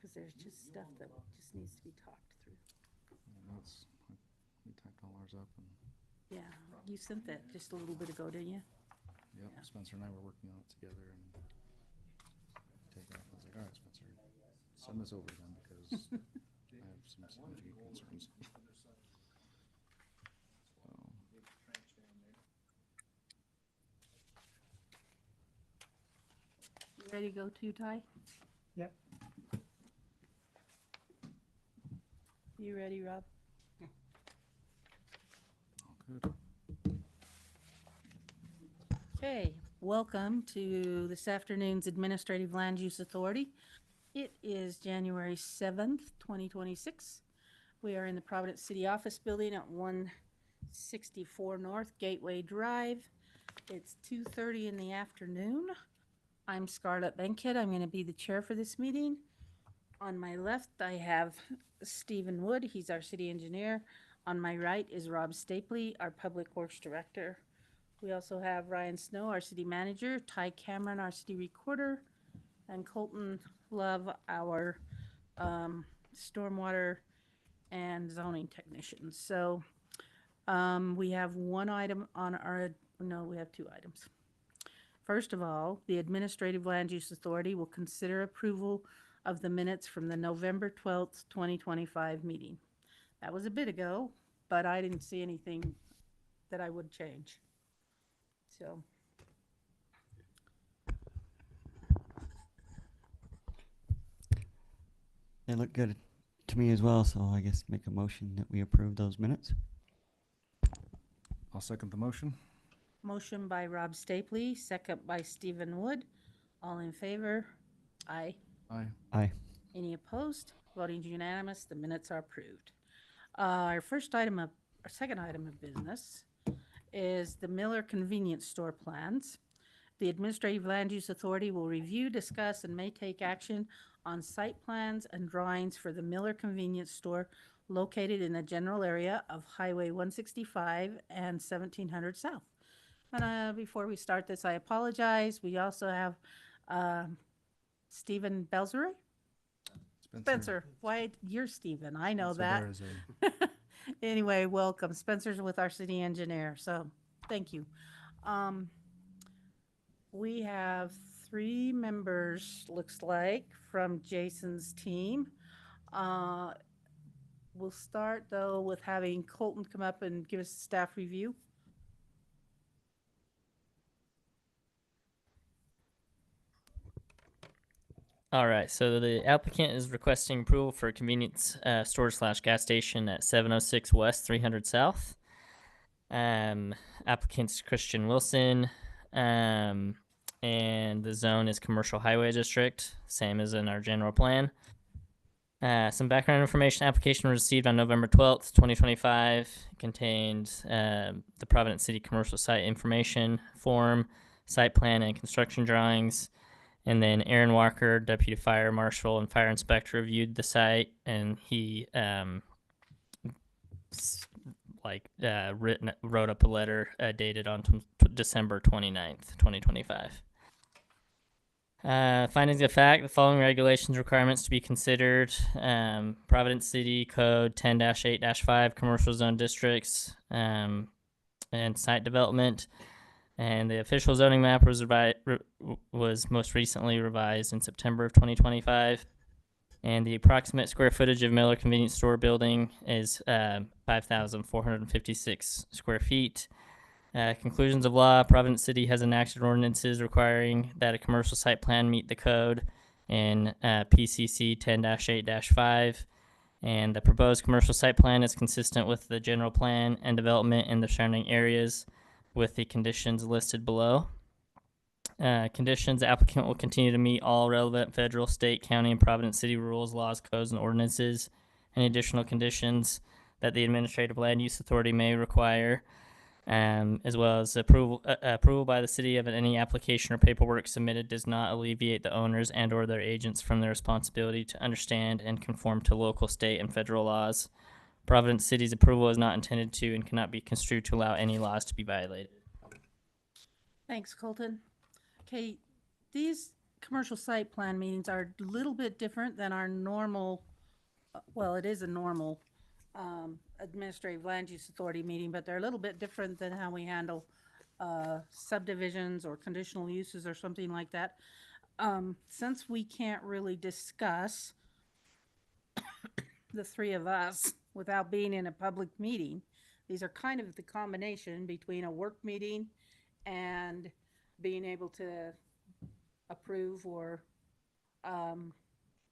because there's just stuff that just needs to be talked through. We typed all ours up, and Yeah, you sent that just a little bit ago, didn't you? yep, Yeah. Spencer and I were working on it together, and take off. I was like, all right, Spencer, send this over then, because I have some significant concerns. You ready to go too, Ty? Yep. You ready, Rob? All good. Okay, welcome to this afternoon's Administrative Land Use Authority. It is January 7th, 2026. We are in the Providence City Office Building at 164 North Gateway Drive. It's 2:30 in the afternoon. I'm Scarlett Bankhead. I'm going to be the chair for this meeting. On my left, I have Stephen Wood. He's our city engineer. On my right is Rob Stapley, our public works director. We also have Ryan Snow, our city manager, Ty Cameron, our city recorder, and Colton Love, our stormwater and zoning technician. So we have one item on our, no, we have two items. First of all, the Administrative Land Use Authority will consider approval of the minutes from the November 12th, 2025 meeting. That was a bit ago, but I didn't see anything that I would change. So. They look good to me as well, so I guess make a motion that we approve those minutes. I'll second the motion. Motion by Rob Stapley, second by Stephen Wood. All in favor? Aye. Aye. Aye. Any opposed? Voting unanimous, the minutes are approved. Our second item of business is the Miller Convenience Store plans. The Administrative Land Use Authority will review, discuss, and may take action on site plans and drawings for the Miller Convenience Store located in the general area of Highway 165 and 1700 South. And before we start this, I apologize. We also have Stephen Belzery. Spencer, why you're Stephen? I know that. Anyway, welcome. Spencer's with our city engineer, so thank you. We have 3 members, looks like, from Jason's team. We'll start, though, with having Colton come up and give us a staff review. All right, so the applicant is requesting approval for a convenience store / gas station at 706 West, 300 South. Applicant's Christian Wilson, and the zone is Commercial Highway District, same as in our general plan. Some background information. Application was received on November 12th, 2025. It contained the Providence City Commercial Site Information Form, site plan and construction drawings. And then Aaron Walker, Deputy Fire Marshal and Fire Inspector, reviewed the site, and he wrote up a letter dated on December 29th, 2025. Findings of fact: the following regulations requirements to be considered: Providence City Code 10-8-5 Commercial Zone Districts and Site Development. And the official zoning map was most recently revised in September of 2025. And the approximate square footage of Miller Convenience Store building is 5,456 square feet. Conclusions of law: Providence City has enacted ordinances requiring that a commercial site plan meet the code in PCC 10-8-5. And the proposed commercial site plan is consistent with the general plan and development in the surrounding areas, with the conditions listed below. Conditions: the applicant will continue to meet all relevant federal, state, county, and Providence City rules, laws, codes, and ordinances. Any additional conditions that the Administrative Land Use Authority may require, as well as approval by the city of any application or paperwork submitted, does not alleviate the owners and or their agents from their responsibility to understand and conform to local, state, and federal laws. Providence City's approval is not intended to and cannot be construed to allow any laws to be violated. Thanks, Colton. Okay, these commercial site plan meetings are a little bit different than our normal, well, it is a normal administrative land use authority meeting, but they're a little bit different than how we handle subdivisions or conditional uses or something like that. Since we can't really discuss the three of us without being in a public meeting, these are kind of the combination between a work meeting and being able to approve or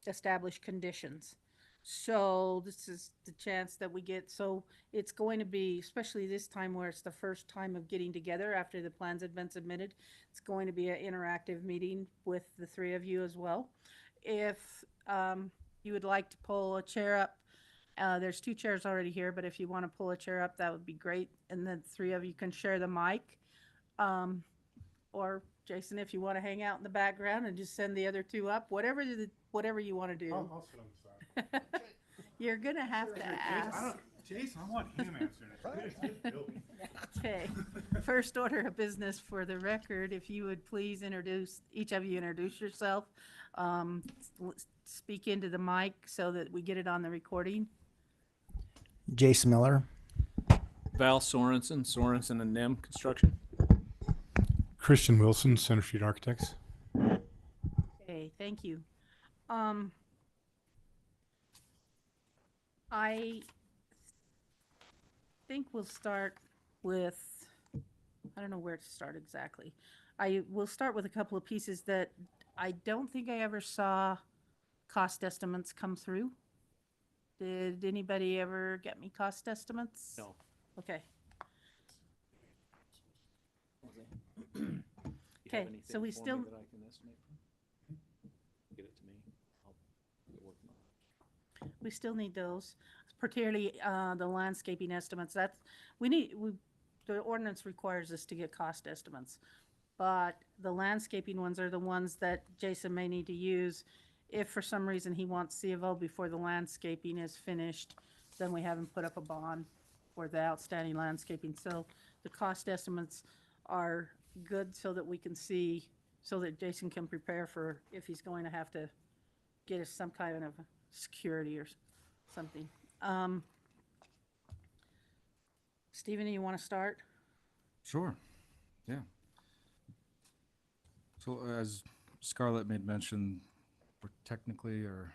establish conditions. So this is the chance that we get. So it's going to be, especially this time where it's the first time of getting together after the plans have been submitted, it's going to be an interactive meeting with the three of you as well. If you would like to pull a chair up, there's two chairs already here, but if you want to pull a chair up, that would be great. And then three of you can share the mic. Or Jason, if you want to hang out in the background and just send the other two up, whatever you want to do. I'll sit on the side. You're gonna have to ask. Jason, I want him answering it. Okay. First order of business for the record, if you would please each of you introduce yourself. Speak into the mic so that we get it on the recording. Jason Miller. Val Sorensen and NEM Construction. Christian Wilson, Center Street Architects. Okay, thank you. I think we'll start with, I don't know where to start exactly. I will start with a couple of pieces that I don't think I ever saw cost estimates come through. Did anybody ever get me cost estimates? No. Okay. You have Okay, anything so we for me still- that I can estimate? Get it to me. I'll get working on it. We still need those, particularly the landscaping estimates. The ordinance requires us to get cost estimates. But the landscaping ones are the ones that Jason may need to use. If for some reason he wants C of O before the landscaping is finished, then we have him put up a bond for the outstanding landscaping. So the cost estimates are good so that we can see, so that Jason can prepare for if he's going to have to get us some kind of security or something. Stephen, you want to start? Sure, yeah. So as Scarlett made mention, we're technically, or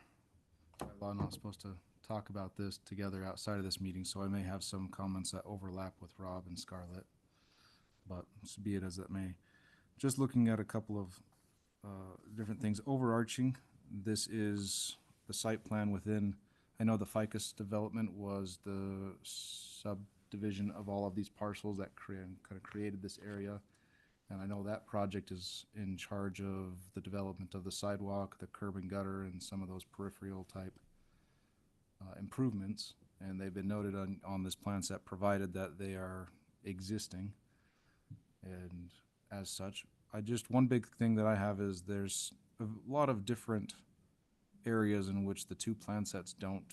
by law, not supposed to talk about this together outside of this meeting, so I may have some comments that overlap with Rob and Scarlett, but be it as it may. Just looking at a couple of different things. Overarching, this is the site plan within, I know the ficus development was the subdivision of all of these parcels that kind of created this area. And I know that project is in charge of the development of the sidewalk, the curb and gutter, and some of those peripheral type improvements. And they've been noted on this plan set, provided that they are existing. And as such, one big thing that I have is there's a lot of different areas in which the two plan sets don't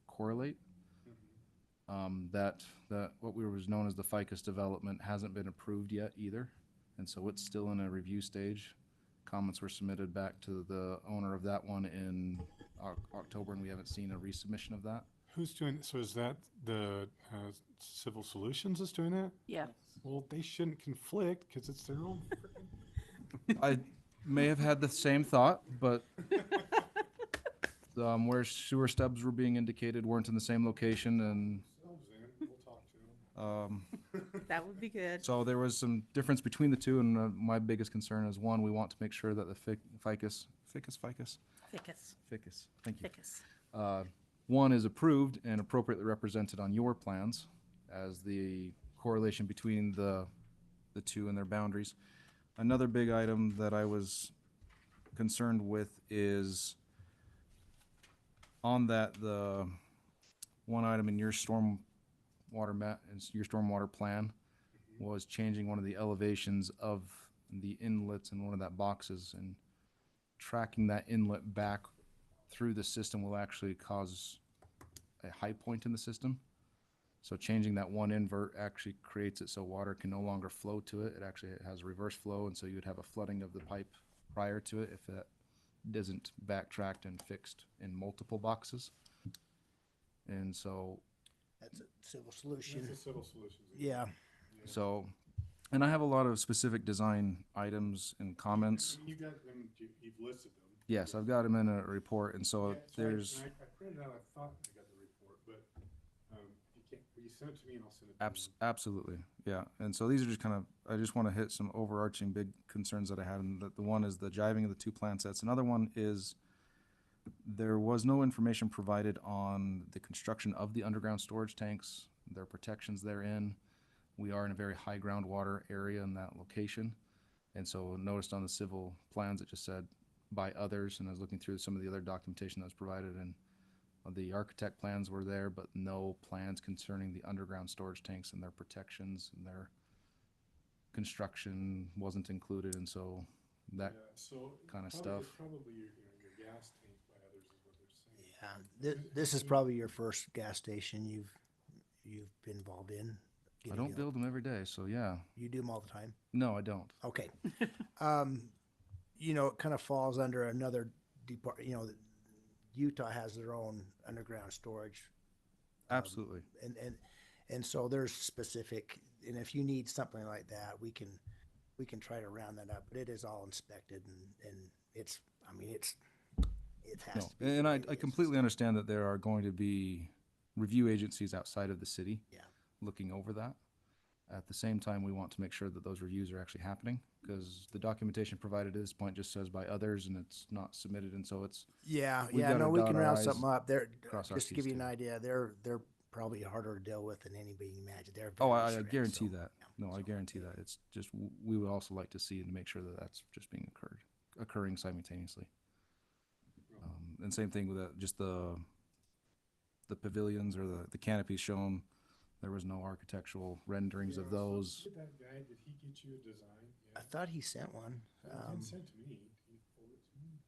correlate. That what was known as the ficus development hasn't been approved yet either. And so it's still in a review stage. Comments were submitted back to the owner of that one in October, and we haven't seen a resubmission of that. Who's doing, so is that the Civil Solutions is doing that? Yeah. Well, they shouldn't conflict because it's their own. I may have had the same thought, but where sewer stubs were being indicated weren't in the same location, and We'll talk to them. That would be good. so there was some difference between the two, and my biggest concern is, one, we want to make sure that the ficus, Ficus, thank you. ficus. One is approved and appropriately represented on your plans as the correlation between the two and their boundaries. Another big item that I was concerned with is on that, the one item in your stormwater plan was changing one of the elevations of the inlets in one of that boxes, and tracking that inlet back through the system will actually cause a high point in the system. So changing that one invert actually creates it so water can no longer flow to it. It actually has reverse flow, and so you'd have a flooding of the pipe prior to it if that isn't backtracked and fixed in multiple boxes. And so, That's a civil solution. That's a civil solutions. Yeah. so, and I have a lot of specific design items and comments. You got them, you've listed them. Yes, I've got them in a report, and so Yeah, so there's I printed out, I thought I got the report, but, you can't, will you send it to me and I'll send it to you? absolutely, yeah. And so these are just kind of, I just want to hit some overarching big concerns that I had. And the one is the jiving of the two plan sets. Another one is there was no information provided on the construction of the underground storage tanks, their protections therein. We are in a very high groundwater area in that location. And so noticed on the civil plans, it just said by others, and I was looking through some of the other documentation that was provided, and the architect plans were there, but no plans concerning the underground storage tanks and their protections, and their construction wasn't included, and so that Yeah, so kind of probably- stuff. it's probably your gas tank by others is what they're saying. Yeah. This is probably your first gas station you've been involved in. I don't build them every day, so yeah. You do them all the time. No, I don't. Okay. You know, it kind of falls under another department. You know, Utah has their own underground storage, Absolutely. and so there's specific. And if you need something like that, we can try to round that up. But it is all inspected, and it's. I mean, it has. No, to be and the I way it is. completely understand that there are going to be review agencies outside of the city. Yeah. Looking over that. At the same time, we want to make sure that those reviews are actually happening, because the documentation provided at this point just says by others, and it's not submitted, and so it's, Yeah, We've yeah, gotta no, we dot can our round I's, something up. They're cross our just to give T's you an too. idea. They're probably harder to deal with than anybody can imagine. They're oh, very I strict, guarantee so, that. yeah. No, I guarantee that. It's just, we would also like to see and make sure that that's just being occurring simultaneously. And same thing with just the pavilions or the canopies shown. There was no architectural renderings of Yeah, so those. did that guy, did he get you a design? I Yeah. thought he sent one. He didn't send to me. Did he forward it to me?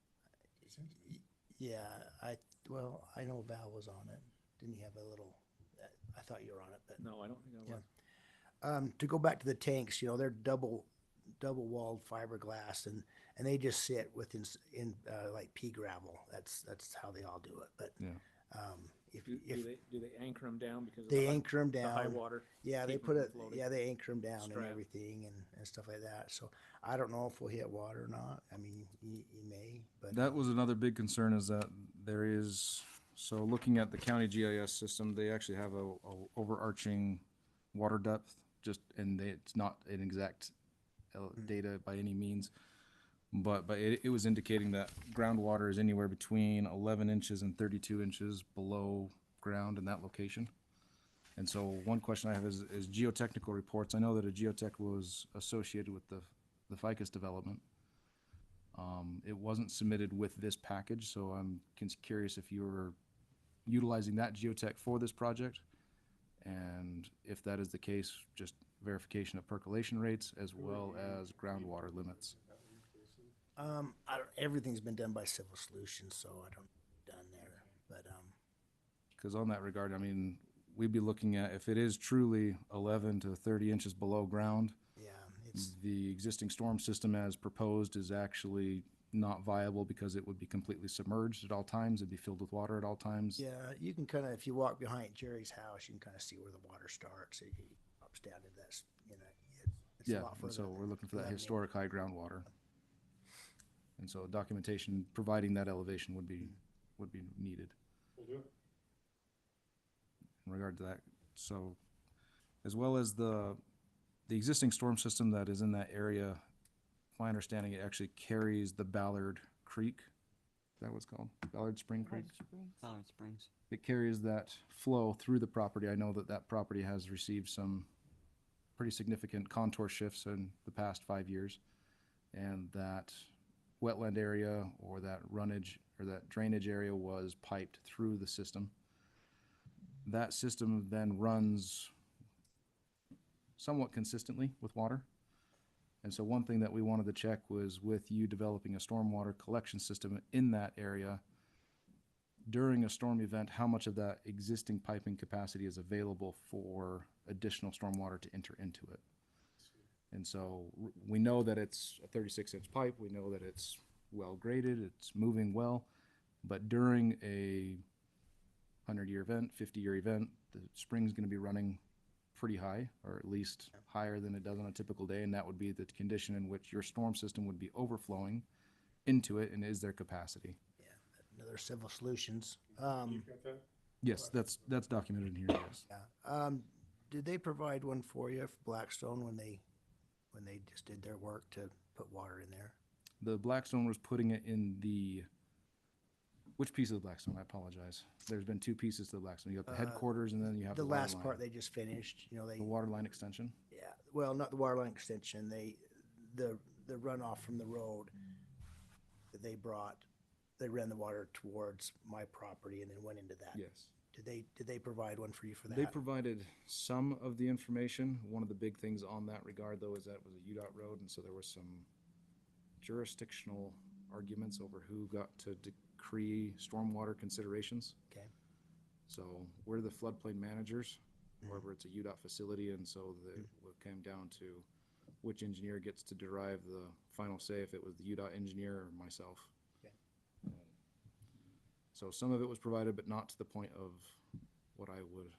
He sent it to me. Yeah, well, I know Val was on it. Didn't he have a little? I thought you were on it, but No, I don't think I Yeah. was. to go back to the tanks, you know, they're double walled fiberglass, and they just sit within like pea gravel. That's how they all do it. But Yeah. if Do they anchor them down because of they the high, anchor them the down, high water? yeah, they keep put 'em it. floating? Yeah, they anchor them down and Strap. everything and stuff like that. So I don't know if we'll hit water or not. I mean, you may, but That was another big concern, is that there is, so looking at the county GIS system, they actually have a overarching water depth, just, and it's not an exact data by any means. But it was indicating that groundwater is anywhere between 11 inches and 32 inches below ground in that location. And so one question I have is geotechnical reports. I know that a geotech was associated with the ficus development. It wasn't submitted with this package, so I'm curious if you were utilizing that geotech for this project. And if that is the case, just verification of percolation rates as well as groundwater limits. everything's been done by Civil Solutions, so I don't done there. But Because on that regard, I mean, we'd be looking at, if it is truly 11 to 30 inches below ground, yeah, it's the existing storm system as proposed is actually not viable, because it would be completely submerged at all times. It'd be filled with water at all times. yeah. You can kind of, if you walk behind Jerry's house, you can kind of see where the water starts. It drops down to that. You know, it's a Yeah, lot and further so than we're looking for that 11 historic high groundwater. And so documentation providing that elevation would be needed We'll do it. in regard to that. So, as well as the existing storm system that is in that area, my understanding, it actually carries the Ballard Creek. Is that what it's called? Ballard Spring Creek? Ballard Springs. It carries that flow through the property. I know that property has received some pretty significant contour shifts in the past 5 years. And that wetland area, or that runnage, or that drainage area, was piped through the system. That system then runs somewhat consistently with water. And so one thing that we wanted to check was, with you developing a stormwater collection system in that area, during a storm event, how much of that existing piping capacity is available for additional stormwater to enter into it? And so we know that it's a 36-inch pipe. We know that it's well graded. It's moving well. But during a 100-year event, 50-year event, the spring's going to be running pretty high, or at least higher than it does on a typical day. And that would be the condition in which your storm system would be overflowing into it. And is there capacity? Yeah, another Civil Solutions. You've got that? Yes, that's documented in here. Yes. Yeah. Did they provide one for you, Blackstone, when they just did their work to put water in there? The Blackstone was putting it in the, which piece of the Blackstone? I apologize. There's been two pieces to the Blackstone. You got the headquarters, and then you have The the water last line. part they just finished, The water line extension. yeah, well, not the water line extension, the runoff from the road that they brought, they ran the water towards my property and then went into that. Yes. Did they provide one for you for that? They provided some of the information. One of the big things on that regard, though, is that it was a UDOT road, and so there was some jurisdictional arguments over who got to decree stormwater considerations. Okay. So we're the floodplain managers. However, it's a UDOT facility, and so it came down to which engineer gets to derive the final say, if it was the UDOT engineer or myself. Okay. So some of it was provided, but not to the point of what I would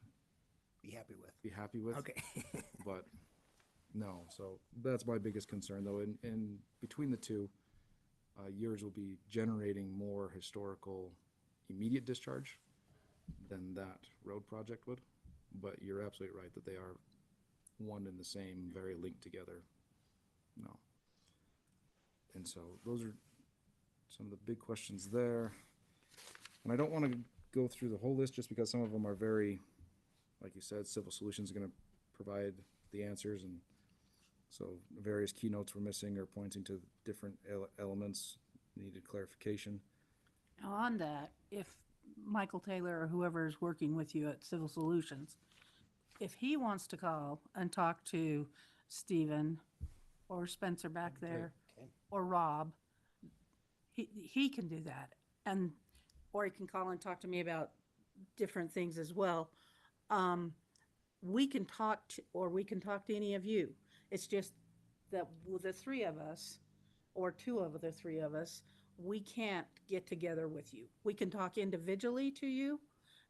Be happy with. be happy with. Okay. But no, so that's my biggest concern, though. And between the two, yours will be generating more historical immediate discharge than that road project would. But you're absolutely right that they are one and the same, very linked together. No. And so those are some of the big questions there. And I don't want to go through the whole list just because some of them are very, like you said, Civil Solutions is going to provide the answers. And so various keynotes we're missing are pointing to different elements, needed clarification. Now on that, if Michael Taylor or whoever is working with you at Civil Solutions, if he wants to call and talk to Stephen or Spencer back there Okay. or Rob, he can do that. And, or he can call and talk to me about different things as well. We can talk to, or we can talk to any of you. It's just that with the three of us, or two of the three of us, we can't get together with you. We can talk individually to you,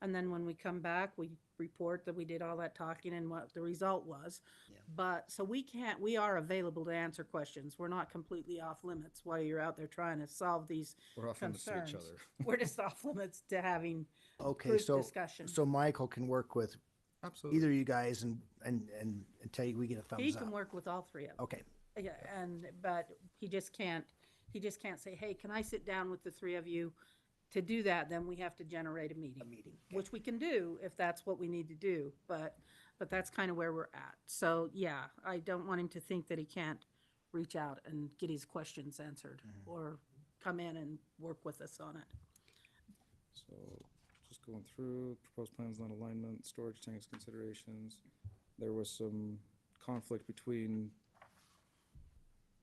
and then when we come back, we report that we did all that talking and what the result was. Yeah. But, so we are available to answer questions. We're not completely off limits while you're out there trying to solve these We're off limits to each concerns. other. We're just off limits to having Okay, group so, discussion. so Michael can work with Absolutely. either of you guys and tell you we get a thumbs up. He can work with all three of them. Okay, Yeah, but he just can't say, hey, can I sit down with the three of you? To do that, then we have to generate a meeting. Which we can do if that's what we need to do, but that's kind of where we're at. So, yeah, I don't want him to think that he can't reach out and get his questions answered or come in and work with us on it. So just going through proposed plans, land alignment, storage tanks considerations. There was some conflict between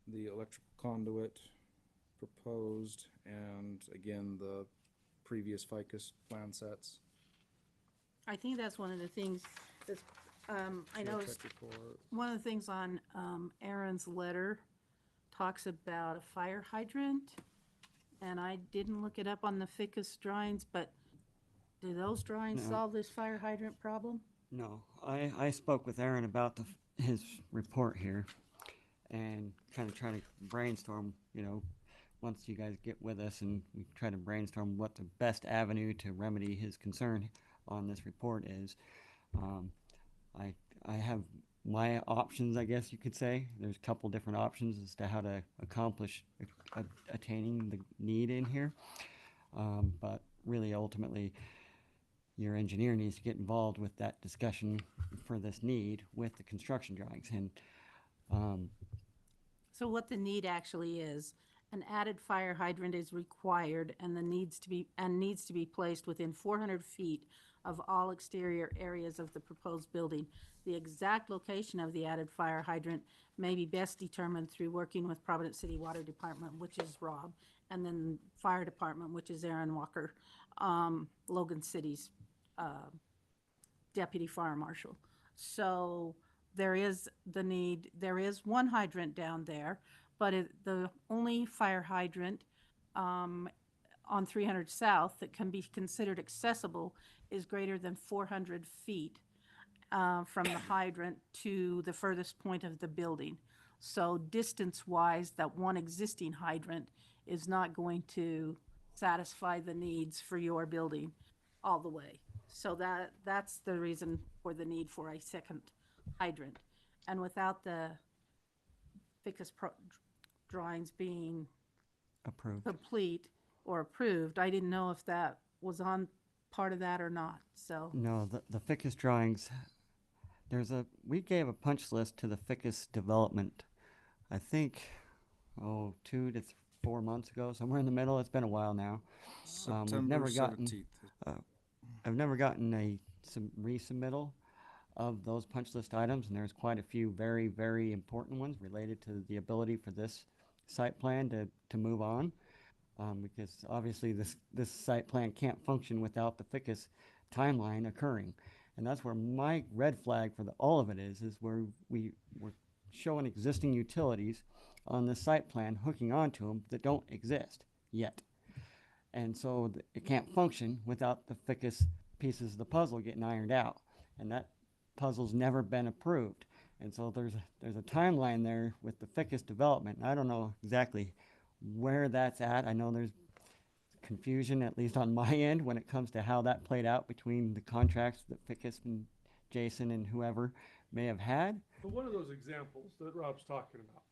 the electrical conduit proposed and again, the previous ficus plan sets. I think that's one of the things that's, I Field noticed, check report. one of the things on Aaron's letter talks about a fire hydrant, and I didn't look it up on the ficus drawings, but do those drawings No. solve this fire hydrant problem? No, I spoke with Aaron about his report here and kind of try to brainstorm, once you guys get with us and we try to brainstorm what the best avenue to remedy his concern on this report is. I have my options, I guess you could say. There's a couple different options as to how to accomplish attaining the need in here. But really ultimately, your engineer needs to get involved with that discussion for this need with the construction drawings. And So what the need actually is, an added fire hydrant is required and needs to be placed within 400 feet of all exterior areas of the proposed building. The exact location of the added fire hydrant may be best determined through working with Providence City Water Department, which is Rob, and then Fire Department, which is Aaron Walker, Logan City's Deputy Fire Marshal. So there is the need, there is one hydrant down there, but the only fire hydrant on 300 South that can be considered accessible is greater than 400 feet from the hydrant to the furthest point of the building. So distance-wise, that one existing hydrant is not going to satisfy the needs for your building all the way. So that's the reason for the need for a second hydrant. And without the ficus drawings being Approved. complete or approved, I didn't know if that was on part of that or not, so. No, the ficus drawings, we gave a punch list to the ficus development, I think, 2 to 4 months ago, somewhere in the middle. It's been a while now. September never gotten- 17th. I've never gotten a resubmittal of those punch list items, and there's quite a few very, very important ones related to the ability for this site plan to move on. Because obviously this site plan can't function without the ficus timeline occurring. And that's where my red flag for all of it is where we're showing existing utilities on the site plan hooking onto them that don't exist yet. And so it can't function without the ficus pieces of the puzzle getting ironed out. And that puzzle's never been approved. And so there's a timeline there with the ficus development. I don't know exactly where that's at. I know there's confusion, at least on my end, when it comes to how that played out between the contracts that Ficus and Jason and whoever may have had. But one of those examples that Rob's talking about,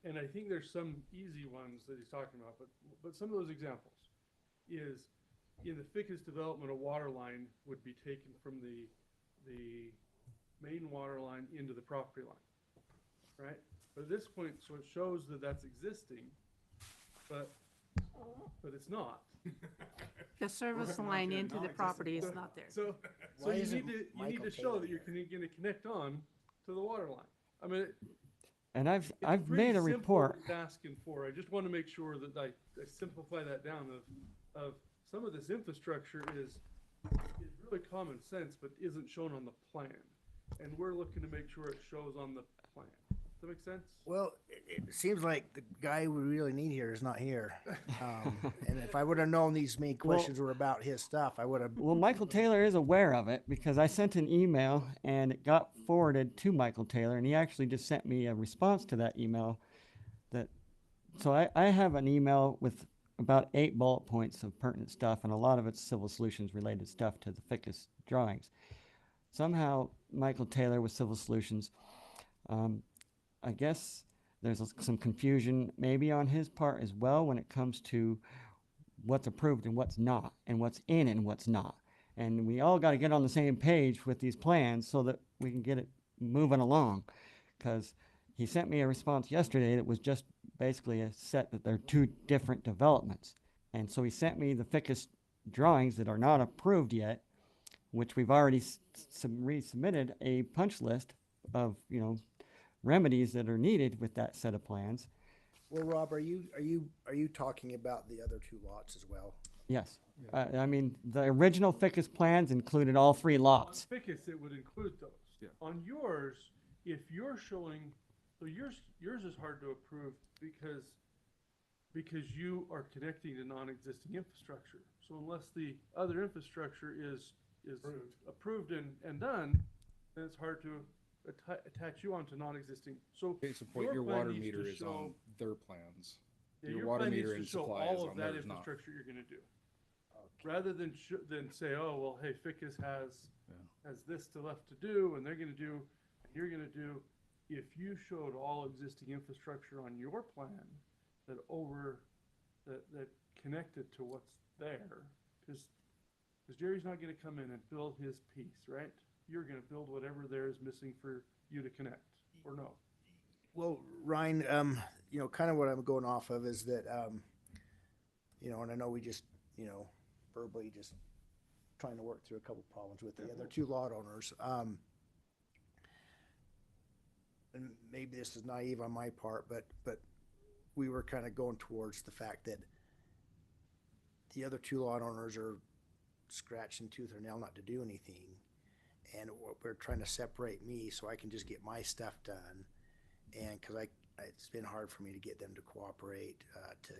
and I think there's some easy ones that he's talking about, but some of those examples is in the Ficus development, a water line would be taken from the main water line into the property line, right? But at this point, so it shows that that's existing, but it's not. The service line into the property is not there. So Why you isn't need to Michael show Taylor that you're here? going to connect on to the water line. I mean, And I've it's made pretty a simple report. what he's asking for. I just want to make sure that I simplify that down of some of this infrastructure is really common sense, but isn't shown on the plan. And we're looking to make sure it shows on the plan. Does that make sense? Well, it seems like the guy we really need here is not here. And if I would have known these main questions were about his stuff, I would have. Well, Michael Taylor is aware of it because I sent an email and it got forwarded to Michael Taylor, and he actually just sent me a response to that email. So I have an email with about 8 bullet points of pertinent stuff, and a lot of it's Civil Solutions related stuff to the Ficus drawings. Somehow Michael Taylor with Civil Solutions, I guess there's some confusion maybe on his part as well when it comes to what's approved and what's not, and what's in and what's not. And we all got to get on the same page with these plans so that we can get it moving along. Because he sent me a response yesterday that was just basically a set that they're 2 different developments. And so he sent me the Ficus drawings that are not approved yet, which we've already resubmitted a punch list of, remedies that are needed with that set of plans. Well, Rob, are you talking about the other 2 lots as well? Yes. I mean, the original Ficus plans included all 3 lots. On Ficus, it would include those. Yeah. On yours, if you're showing, so yours is hard to approve because you are connecting to non-existing infrastructure. So unless the other infrastructure is approved and done, then it's hard to attach you onto non-existing. So Case in point, your your plan water needs to meter is show- on their plans. yeah, your your water plan needs metering to show supply is all of on that theirs, not. infrastructure you're going to do. Rather than say, oh, well, hey, Ficus has this to left to do, and they're going to do, and you're going to do. If you showed all existing infrastructure on your plan that connected to what's there, because Jerry's not going to come in and build his piece, right? You're going to build whatever there is missing for you to connect, or no? Well, Ryan, kind of what I'm going off of is that, and I know we just, verbally just trying to work through a couple problems with the other 2 lot owners. And maybe this is naive on my part, but we were kind of going towards the fact that the other 2 lot owners are scratching tooth or nail not to do anything. and we're trying to separate me so I can just get my stuff done. And cause it's been hard for me to get them to cooperate, to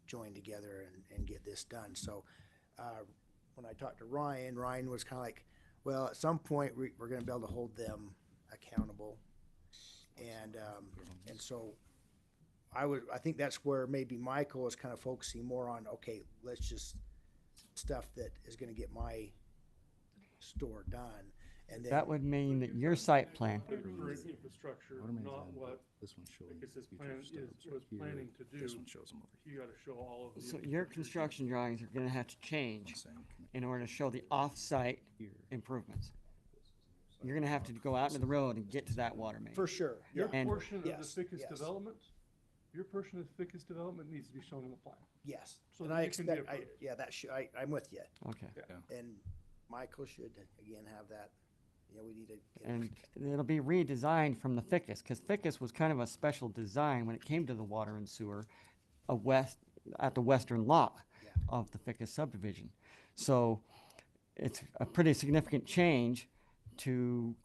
join together and get this done. So, when I talked to Ryan, Ryan was kinda like, well, at some point, we're gonna be able to hold them accountable. And so I think that's where maybe Michael is kind of focusing more on, okay, let's just stuff that is gonna get my store done. And then, That would mean that your site plan, Current infrastructure, What am I not saying? what This one's showing Ficus's future plan stuff is, right was here. planning to do. This one shows them over You gotta show all of the. so your infrastructure. construction drawings are gonna have to change here. Saying in order to show the off-site here. improvements. You're gonna have to go out into the road and get to that water main. for sure, yeah, Your And- portion of the Yes, Ficus yes. development, your portion of the Ficus development needs to be shown on the plan. yes. So And that I it can be expect, approved. yeah, I'm with you. Okay. And Michael should, again, have that, we need to. get- And it'll be redesigned from the Ficus, because Ficus was kind of a special design when it came to the water and sewer at the western lot Yeah. of the Ficus subdivision. So it's a pretty significant change to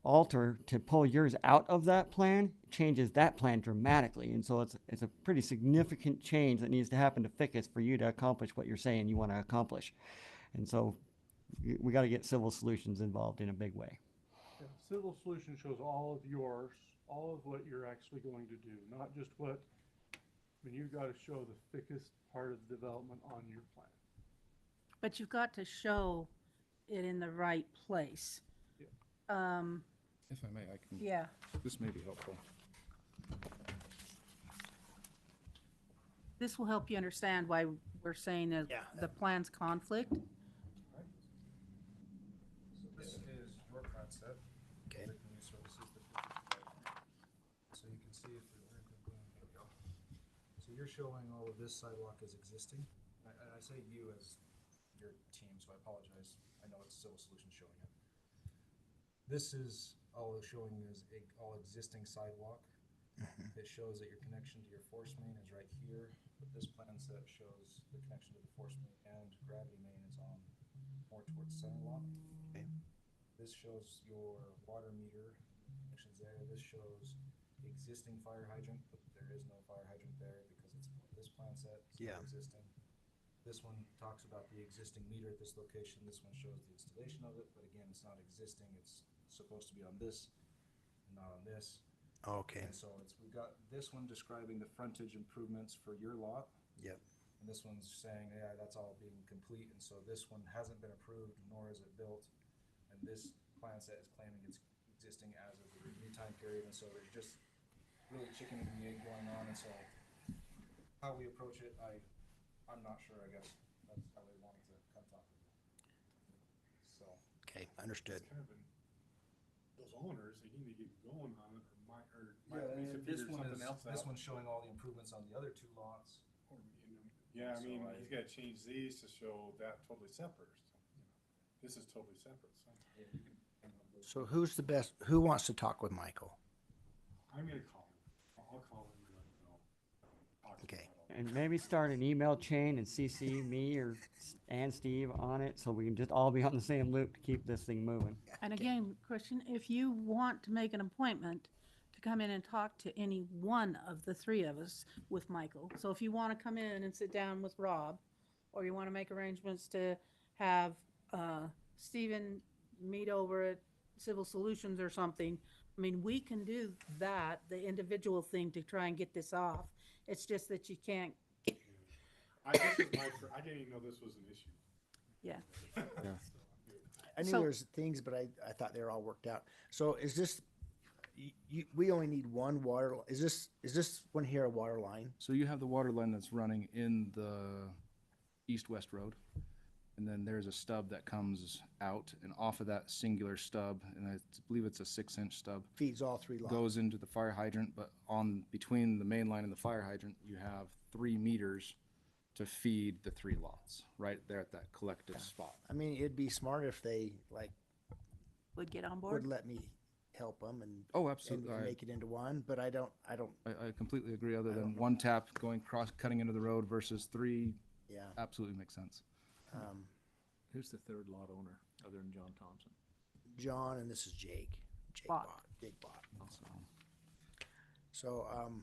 pull yours out of that plan, changes that plan dramatically. And so it's a pretty significant change that needs to happen to Ficus for you to accomplish what you're saying you want to accomplish. And so we got to get Civil Solutions involved in a big way. Yeah, Civil Solution shows all of yours, all of what you're actually going to do, not just what, you've gotta show the thickest part of the development on your plan. But you've got to show it in the right place. If I may, I can, Yeah, this may be helpful. this will help you understand why we're saying that Yeah. the plans conflict. So this is your plan set. Okay. So this is the future plan. So you can see if here we go. So you're showing all of this sidewalk as existing. I say you as your team, so I apologize. I know it's Civil Solutions showing it. This is all showing is all existing sidewalk. It shows that your connection to your force main is right here, but this plan set shows the connection to the force main and gravity main is on more towards center lot. Okay. This shows your water meter connections there. This shows the existing fire hydrant, but there is no fire hydrant there because it's this plan set. It's Yeah. not existing. This one talks about the existing meter at this location. This one shows the installation of it, but again, it's not existing. It's supposed to be on this, not on this. Okay, And so we've got this one describing the frontage improvements for your lot. yep, And this one's saying, yeah, that's all being complete, and so this one hasn't been approved, nor is it built. And this plan set is claiming it's existing as of the review time period, and so there's just really chicken and the egg going on, and so how we approach it, I'm not sure, I guess, that's how they wanted to come talk with me. So, okay, understood. Kind of those owners, they need to get going on it, or might yeah, need to and this figure one something is, else this out. one's showing all the improvements on the other two lots. Yeah, I So mean, I- he's gotta change these to show that totally separate. This is totally separate, so Yeah, you can hang on those. So who wants to talk with Michael? I'm gonna call him. I'll call him and let him know. Talk to him Okay. about it. And maybe start an email chain and CC me and Steve on it, so we can just all be on the same loop to keep this thing moving. And again, Christian, if you want to make an appointment to come in and talk to any one of the three of us with Michael, so if you want to come in and sit down with Rob, or you want to make arrangements to have Stephen meet over at Civil Solutions or something, I mean, we can do that, the individual thing to try and get this off. It's just that you can't, This is I didn't even know this was an issue. yeah. I knew So- there was things, but I thought they were all worked out. So is this, we only need one water, is this one here a water line? So you have the water line that's running in the east-west road, and then there's a stub that comes out, and off of that singular stub, and I believe it's a 6-inch stub, Feeds all three lots? goes into the fire hydrant, but between the main line and the fire hydrant, you have 3 meters to feed the 3 lots, right there at that collective spot. I mean, it'd be smart if they Would get on would board? let me help them and Oh, and we absolutely. can make it into one, but I don't, I completely agree, other I than don't know. one tap going cutting into the road versus 3, yeah. absolutely makes sense. Who's the third lot owner, other than John Thompson? John, and this is Jake. Jake Bott. Jake Bott. So, So,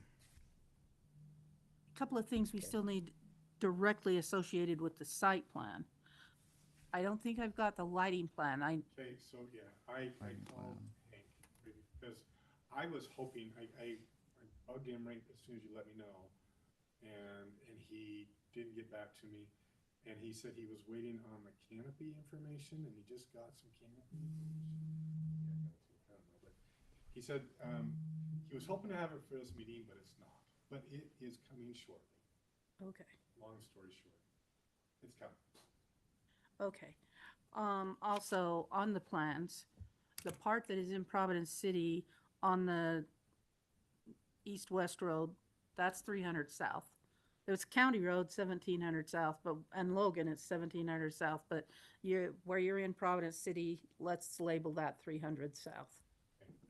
Couple of things we Okay. still need directly associated with the site plan. I don't think I've got the lighting plan. Okay, so yeah, I Lighting called plan. Hank because I was hoping, I bugged him right as soon as you let me know. And he didn't get back to me. And he said he was waiting on the canopy information and he just got some canopy information. Yeah, I don't know, but he said, he was hoping to have it for this meeting, but it's not. But it is coming shortly. Okay. Long story short, it's coming. Okay. Also, on the plans, the part that is in Providence City on the east-west road, that's 300 south. There's County Road 1700 south, and Logan it's 1700 south, but where you're in Providence City, let's label that 300 south.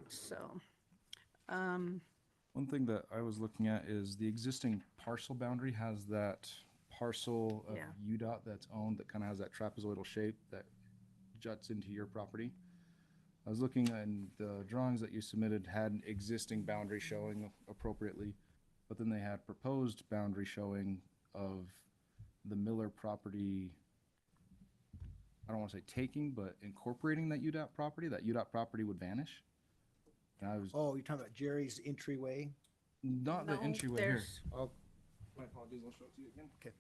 So, one thing that I was looking at is the existing parcel boundary has that parcel of Yeah. UDOT that's owned that kind of has that trapezoidal shape that juts into your property. I was looking and the drawings that you submitted had an existing boundary showing appropriately, but then they had proposed boundary showing of the Miller property. I don't want to say taking, but incorporating that UDOT property would vanish. And I was oh, you're talking about Jerry's entryway? not the no, entryway here. there's- Oh, My apologies, I'll show it to you again. Okay.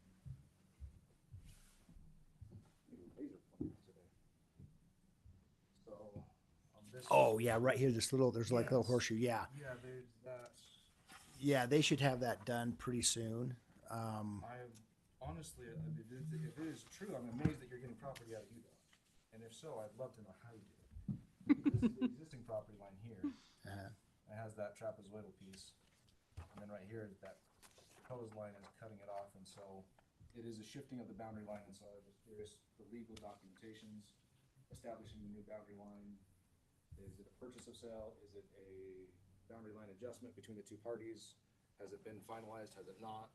So, this. oh, yeah, right here, this little, there's like a little Yes. horseshoe, yeah. Yeah, there's that. Yeah, they should have that done pretty soon. I honestly, I mean, if it is true, I'm amazed that you're getting property out of UDOT. And if so, I'd love to know how you did it. This is the existing property line here. Uh, It has that trapezoidal piece. And then right here, that proposed line is cutting it off, and so it is a shifting of the boundary line, and so I was curious, the legal documentations establishing the new boundary line. Is it a purchase of sale? Is it a boundary line adjustment between the two parties? Has it been finalized? Has it not?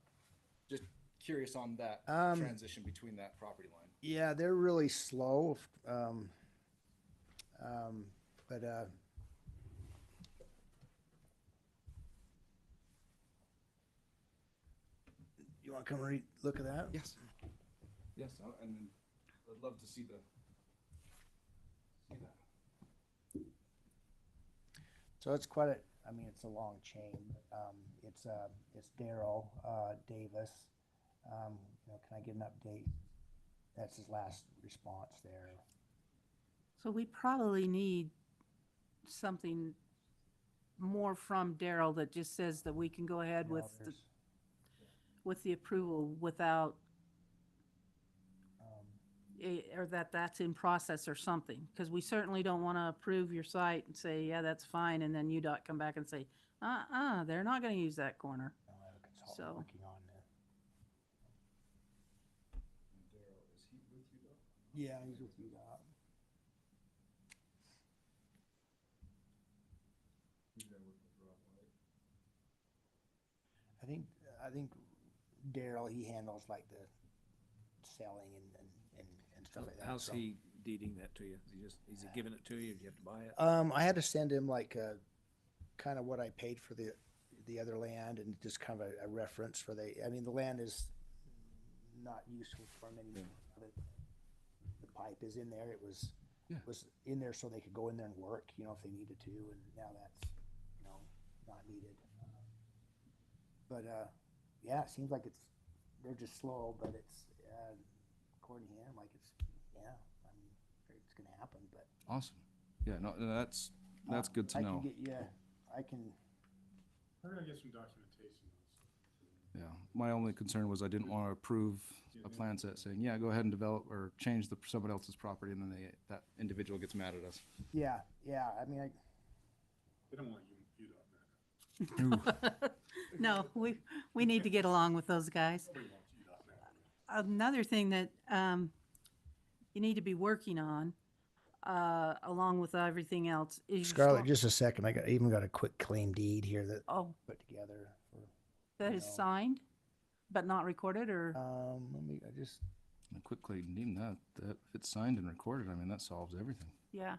Just curious on that transition between that property line. yeah, they're really slow. But, you wanna come look at that? Yes. Yes, and then I'd love to see that. So it's quite a, I mean, it's a long chain. It's Daryl, Davis. You know, can I get an update? That's his last response there. so we probably need something more from Daryl that just says that we can go ahead You know, with the approval without, or that's in process or something. Because we certainly don't want to approve your site and say, yeah, that's fine, and then UDOT come back and say, they're not going to use that corner. I have a consultant So- working on that. Daryl, is he with you though? Yeah, he's with you. He's been working with Rob, right? I think Daryl, he handles like the selling and stuff like that. How's so. he deeding that to you? Is he giving it to you? Do you have to buy it? I had to send him like kind of what I paid for the other land and just kind of a reference for I mean, the land is not useful for him anymore. The pipe is in there. It was in there so they could go in there and work, you know, if they needed to, and now that's, you know, not needed. But yeah, it seems like they're just slow, but it's according to him, like I mean, it's gonna happen, but. Awesome. Yeah, no, that's good to I know. can get you, I can, We're gonna get some documentation on this. Yeah, my only concern was I didn't want to approve a plan set saying, yeah, go ahead and develop or change someone else's property, and then that individual gets mad at us. yeah, I mean, They don't want you UDOT mad. No, we need to get along with those guys. Nobody wants UDOT mad. Another thing that you need to be working on, along with everything else, is your Scarlett, just a second, I even got a quick claim deed here that I oh, put together for, that is no. signed, but not recorded, or I just, And quickly, even that if it's signed and recorded, I mean, that solves everything. yeah.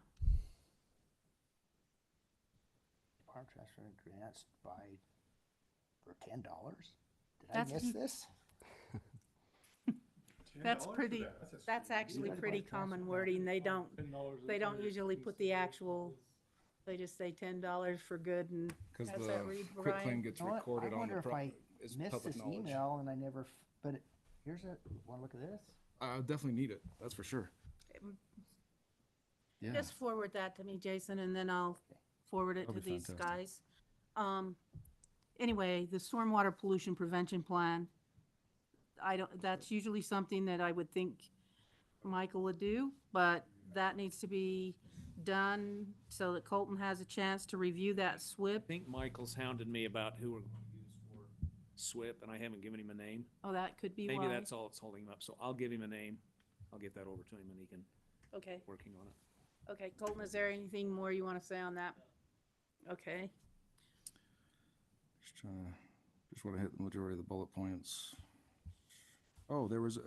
wire transfer grants for $10. Did I That's- miss this? That's $10 for pretty, that? a that's sweet actually deal. pretty common wording. They don't usually put the actual, they just say $10 for good and, Because how's the that read, quitclaim Brian? gets You know what? recorded I on wonder the if I is missed public this knowledge. email and I never, but here's a, wanna look at this? I definitely need it, that's for sure. Yeah, Just forward that to me, Jason, and then I'll forward it to That'd be these fantastic. guys. Anyway, the stormwater pollution prevention plan, that's usually something that I would think Michael would do, but that needs to be done so that Colton has a chance to review that I SWIP. think Michael's hounded me about who we're going to use for SWIP, and I haven't given him a name. Oh, that could be Maybe why. that's all that's holding him up. So I'll give him a name. I'll get that over to him, and he can Okay, working on it. okay, Colton, is there anything more you want to say on that? Okay, just want to hit the majority of the bullet points. Oh, there was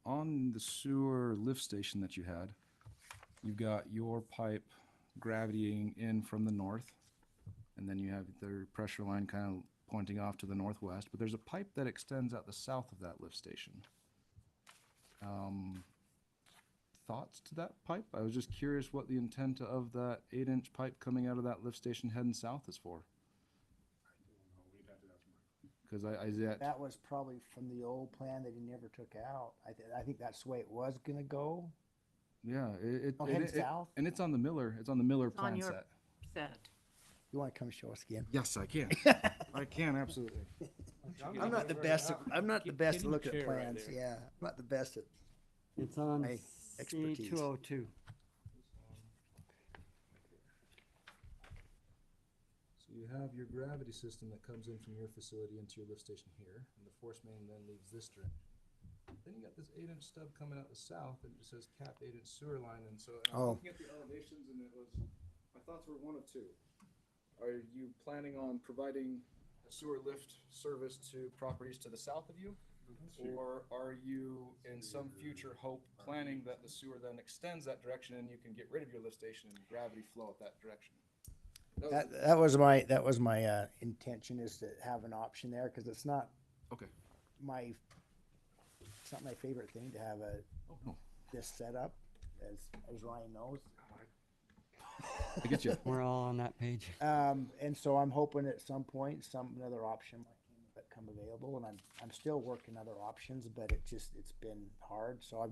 on the sewer lift station that you had, you've got your pipe gravitying in from the north, and then you have the pressure line kind of pointing off to the northwest, but there's a pipe that extends out the south of that lift station. Thoughts to that pipe? I was just curious what the intent of that 8-inch pipe coming out of that lift station heading south is for. We'd have to ask Mike. Because I That was probably from the old plan that he never took out. I think that's the way it was gonna go. yeah, Oh, heading south? and it's on the Miller on plan your- set. set. You wanna come show us again? Yes, I can. I can absolutely. I'm not the best, I'm not the Get- best get at in looking the at chair right plans, there. yeah. I'm not the best at, It's on My expertise. C202. So you have your gravity system that comes in from your facility into your lift station here, and the force main then leaves this direction. Then you got this 8-inch stub coming out the south, and it says cap 8-inch sewer line, and so and I was Oh. looking at the elevations, and my thoughts were one of two. Are you planning on providing a sewer lift service to properties to the south of you? Or are you, in some future hope, planning that the sewer then extends that direction and you can get rid of your lift station and gravity flow at that direction? that was my, intention, is to have an option there, cause it's not Okay. it's not my favorite thing to have no. this setup, as Ryan knows. I get you. We're all on that page. And so I'm hoping at some point, another option might come available, and I'm still working other options, but it's been hard, so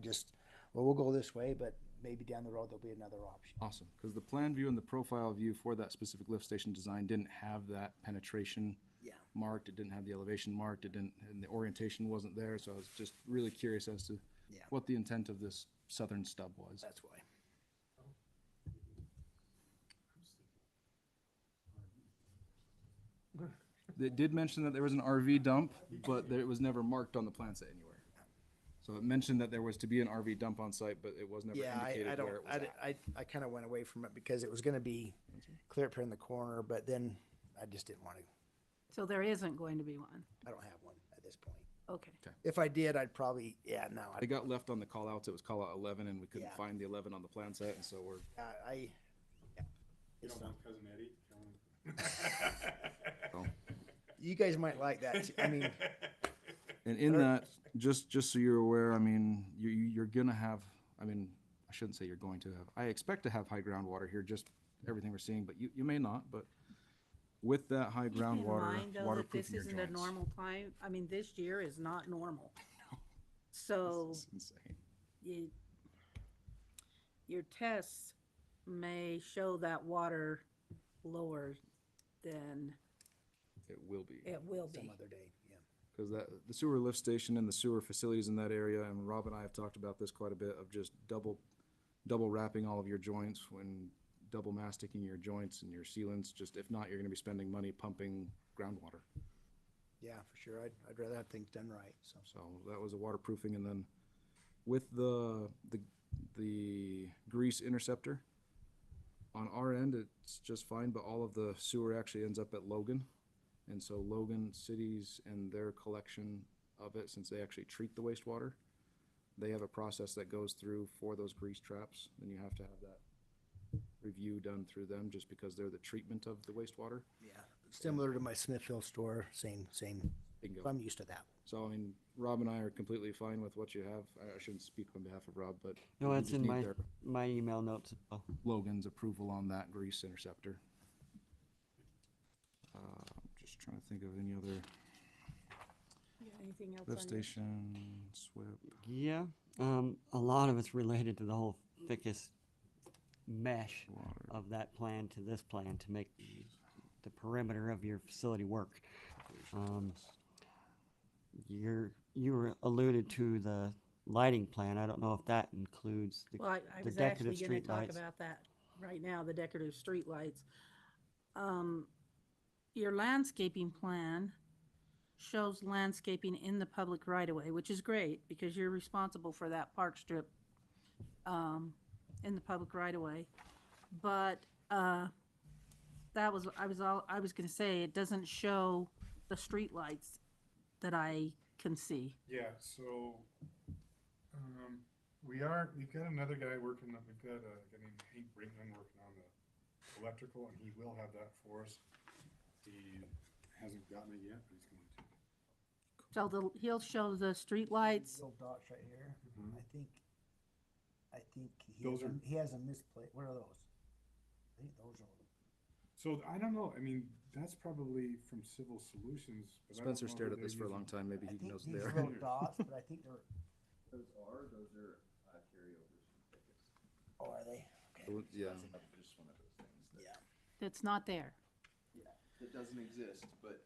we'll go this way, but maybe down the road there'll be another option. Awesome, because the plan view and the profile view for that specific lift station design didn't have that penetration Yeah. marked, it didn't have the elevation marked, and the orientation wasn't there, so I was just really curious as to Yeah. what the intent of this southern stub was. That's why. They did mention that there was an RV dump, but it was never marked on the plan set anywhere. So it mentioned that there was to be an RV dump on site, but it was never Yeah, indicated I don't, where it was at. I kind of went away from it because it was gonna be clear up here in the corner, but then I just didn't want to, So there isn't going to be one. I don't have one at this point. Okay. If I did, I'd probably, no, It got left on the call outs, it was call out 11, and we couldn't Yeah. find the 11 on the plan set, and so we're, You it's don't not- want cousin Eddie? Tell him. you guys might like that, too. I mean, and in that, just so you're aware, I mean, you're gonna have, I mean, I shouldn't say you're going to have, I expect to have high groundwater here, just everything we're seeing, but you may not, but with that high Keep in groundwater, mind, though, that this waterproofing your isn't a joints. normal time. I mean, this year is not normal. So This is insane. your tests may show that water lower than It will be. it will some be. other day, yeah. Because the sewer lift station and the sewer facilities in that area, and Rob and I have talked about this quite a bit, of just double wrapping all of your joints, when double masticing your joints and your sealants, just if not, you're gonna be spending money pumping groundwater. Yeah, for sure. I'd rather have things done right, so. So that was a waterproofing, and then with the grease interceptor, on our end, it's just fine, but all of the sewer actually ends up at Logan. And so Logan cities and their collection of it, since they actually treat the wastewater, they have a process that goes through for those grease traps, and you have to have that review done through them, just because they're the treatment of the wastewater. Yeah, similar to my Smithville store, same. Bingo. I'm used to that. So, I mean, Rob and I are completely fine with what you have. I shouldn't speak on behalf of Rob, but No, we it's just in need their my email notes as well. Logan's approval on that grease interceptor. Just trying to think of any other Anything else lift on your- station, SWIP. Yeah, a lot of it's related to the whole thickest mesh Water. of that plan to this plan to make the perimeter of your facility work. You alluded to the lighting plan. I don't know if that includes the, Well, I the was actually decorative gonna street talk lights. about that right now, the decorative street lights. Your landscaping plan shows landscaping in the public right of way, which is great because you're responsible for that park strip in the public right of way. But I was gonna say, it doesn't show the street lights that I can see. Yeah, so, we've got another guy working, we've got a guy named Hank Brinkman working on the electrical, and he will have that for us. He hasn't gotten it yet, but he's going to. So he'll show the street lights. Little dots right here. Mhm. I think Those are- he has a misplaced. What are those? I think those are. So I don't know, I mean, that's probably from Civil Solutions. But I don't Spencer know stared who at this they're for a using. long time. Maybe I he think knows these there. little dots, but I think they're. Those are carryovers from tickets. Oh, are they? Okay. Yeah. That's just one of those things that, Yeah. It's not there. yeah, that doesn't exist, but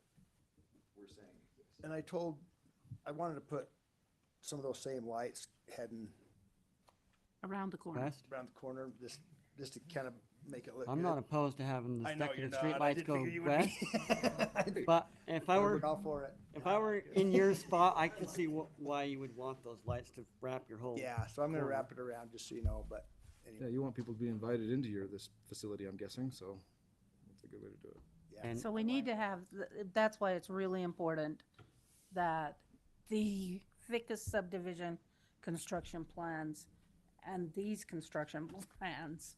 we're saying exists. And I wanted to put some of those same lights heading Around the corner. West? around the corner, just to kind of make it look I'm good. not opposed to having the I know you're decorative not. street I lights did go figure you would west. be. But if I were, Look out for it. if I were in your spot, I could see why you would want those lights to wrap your whole. Yeah, so I'm gonna corner. wrap it around just so you know, but Yeah, anyway, you want people to be invited into this facility, I'm guessing, so that's a good way to do it. yeah. And- So we need to have, that's why it's really important that the thickest subdivision construction plans and these construction plans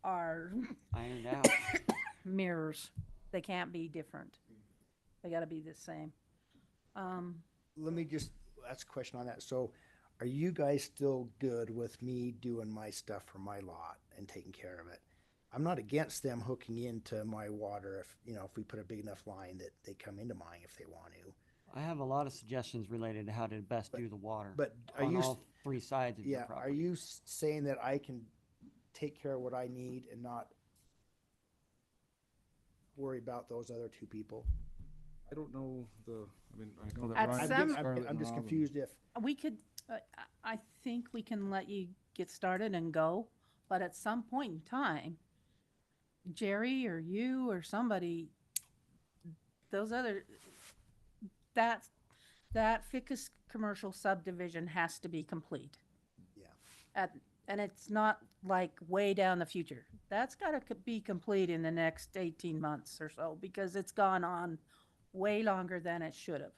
are Ironed out. mirrors. They can't be different. They gotta be the same. Let me just ask a question on that. So are you guys still good with me doing my stuff for my lot and taking care of it? I'm not against them hooking into my water if we put a big enough line that they come into mine if they want to. I have a lot of suggestions related to how to best do the water. But are on you, all three sides of your yeah, are property. you saying that I can take care of what I need and not worry about those other two people? I don't know I know that At Ryan, some- Scarlett, I'm and just Rob and- confused if, We could, I think we can let you get started and go, but at some point in time, Jerry or you or somebody, those other, that Ficus commercial subdivision has to be complete. yeah. And it's not like way down the future. That's gotta be complete in the next 18 months or so, because it's gone on way longer than it should have.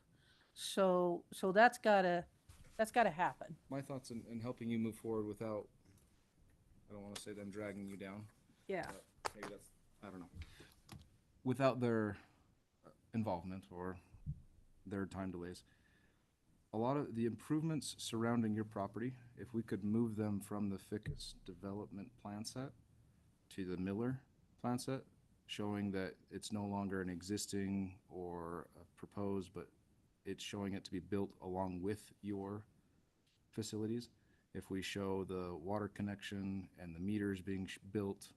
So that's gotta happen. my thoughts in helping you move forward without, I don't want to say them dragging you down. Yeah. Maybe that's, I don't know. Without their involvement or their time delays. A lot of the improvements surrounding your property, if we could move them from the Ficus development plan set to the Miller plan set, showing that it's no longer an existing or a proposed, but it's showing it to be built along with your facilities. If we show the water connection and the meters being built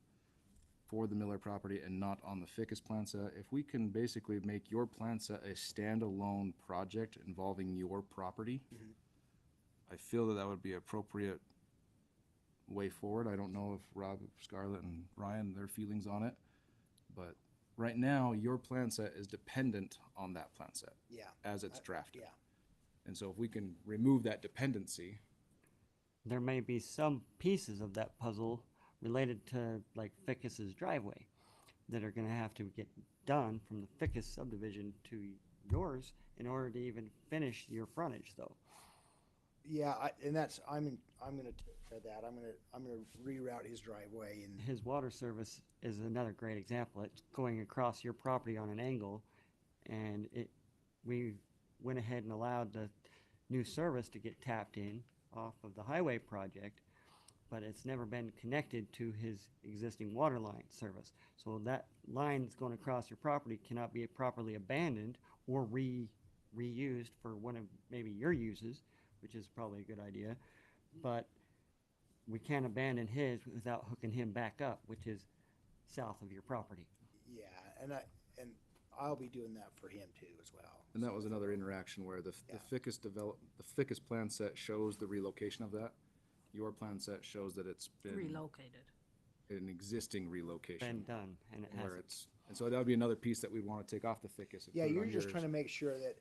for the Miller property and not on the Ficus plan set, if we can basically make your plan set a standalone project involving your property, I feel that would be appropriate way forward. I don't know if Rob, Scarlett, and Ryan, their feelings on it, but right now, your plan set is dependent on that plan set Yeah. as it's drafted. Yeah. And so if we can remove that dependency, There may be some pieces of that puzzle related to like Ficus's driveway that are gonna have to get done from the Ficus subdivision to yours in order to even finish your frontage though. Yeah, I'm gonna take care of that. I'm gonna reroute his driveway and, His water service is another great example. It's going across your property on an angle, and we went ahead and allowed the new service to get tapped in off of the highway project, but it's never been connected to his existing water line service. So that line that's going across your property cannot be properly abandoned or reused for one of maybe your uses, which is probably a good idea. But we can't abandon his without hooking him back up, which is south of your property. yeah, and I'll be doing that for him too as well. And that was another interaction where the ficus plan set shows the relocation of that. Your plan set shows that it's been Relocated. an existing relocation. Been done, and it Where hasn't. it's, and so that would be another piece that we'd want to take off the ficus. and Yeah, put it you're on just yours. trying to make sure that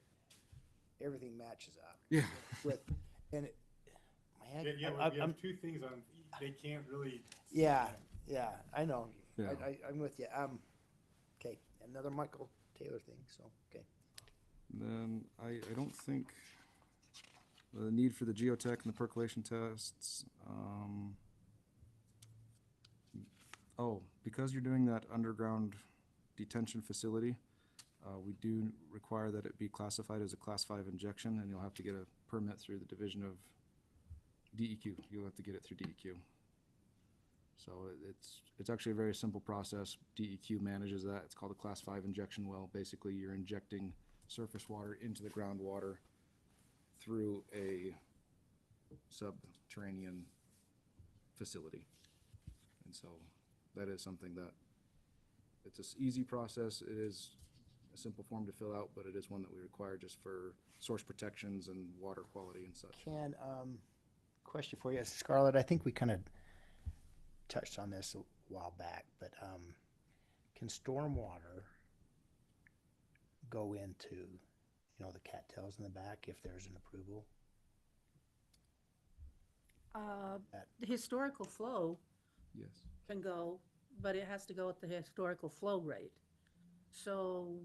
everything matches up Yeah. with, and it, man, Yeah, I'm, we have two things on, they can't really. yeah, I know. Yeah. I'm with you. Okay, another Michael Taylor thing, so, okay. Then I don't think the need for the geotech and the percolation tests. Because you're doing that underground detention facility, we do require that it be classified as a Class 5 injection, and you'll have to get a permit through the Division of DEQ. You'll have to get it through DEQ. So it's actually a very simple process. DEQ manages that. It's called a Class 5 injection well. Basically, you're injecting surface water into the groundwater through a subterranean facility. And so that is something that, it's an easy process. It is a simple form to fill out, but it is one that we require just for source protections and water quality and such. Question for you, Scarlett, I think we kind of touched on this a while back, but, can stormwater go into, the cattails in the back if there's an approval? The historical flow Yes. can go, but it has to go at the historical flow rate. So,